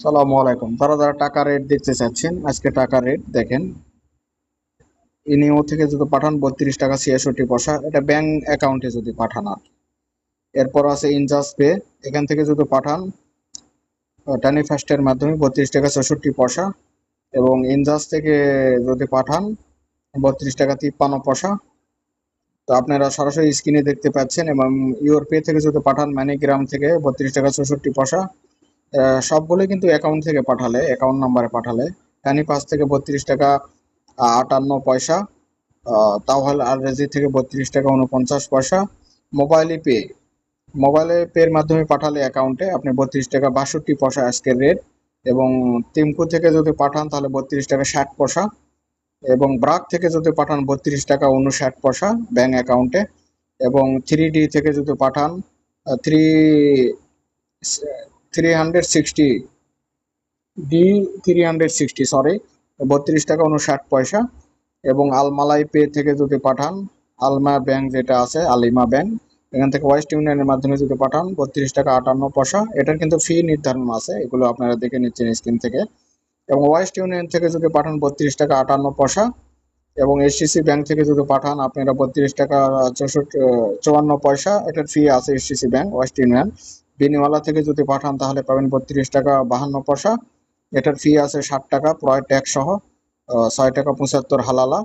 সালামু আলাইকুম। যারা টাকা রেট দেখতে চাচ্ছেন, আজকে টাকা রেট দেখেন। ইনিও থেকে যদি পাঠান 32 টাকা 66 পয়সা, এটা ব্যাংক অ্যাকাউন্টে যদি পাঠান। আর এরপর আছে ইনজাস্ট পে, এখান থেকে যদি পাঠান টানি ফাস্টের মাধ্যমে 32 টাকা 64 পয়সা, এবং ইনজাস্ট থেকে যদি পাঠান 32 টাকা 53 পয়সা। তো আপনারা সরাসরি স্ক্রিনে দেখতে পাচ্ছেন, এবং ইউর পে থেকে যদি পাঠান ম্যানিগ্রাম থেকে 32 টাকা 64 পয়সা। সবগুলোই কিন্তু অ্যাকাউন্ট থেকে পাঠালে, অ্যাকাউন্ট নাম্বারে পাঠালে টানি পাস থেকে 32 টাকা 58 পয়সা, তাওহাল আর রেজি থেকে 32 টাকা 49 পয়সা। মোবাইলে পে, মোবাইলে পের মাধ্যমে পাঠালে অ্যাকাউন্টে আপনি 32 টাকা 62 পয়সা আজকের রেট। এবং টিমকো থেকে যদি পাঠান তাহলে 32 টাকা 60 পয়সা। এবং ব্রাক থেকে যদি পাঠান 32 টাকা 59 পয়সা ব্যাংক অ্যাকাউন্টে। এবং 3D থেকে যদি পাঠান থ্রি 360 ডি 360, সরি, 32 টাকা 59 পয়সা। এবং আলমালাই পে থেকে যদি পাঠান, আলমা ব্যাংক যেটা আছে আলিমা ব্যাংক, এখান থেকে ওয়েস্ট ইউনিয়নের মাধ্যমে যদি পাঠান 32 টাকা 58 পয়সা। এটার কিন্তু ফি নির্ধারণ আছে, এগুলো আপনারা দেখে নিচ্ছেন স্ক্রিন থেকে। এবং ওয়েস্ট ইউনিয়ন থেকে যদি পাঠান 32 টাকা 58 পয়সা। এবং এসসিসি ব্যাংক থেকে যদি পাঠান আপনারা 32 টাকা 54 পয়সা, এটার ফি আছে এসসিসি ব্যাংক ওয়েস্ট ইউনিয়ন। বিনিওয়ালা থেকে যদি পাঠান তাহলে পাবেন 32 টাকা 52 পয়সা, এটার ফি আছে 60 টাকা প্রয় ট্যাক্স সহ, 6 টাকা 75 হালালা।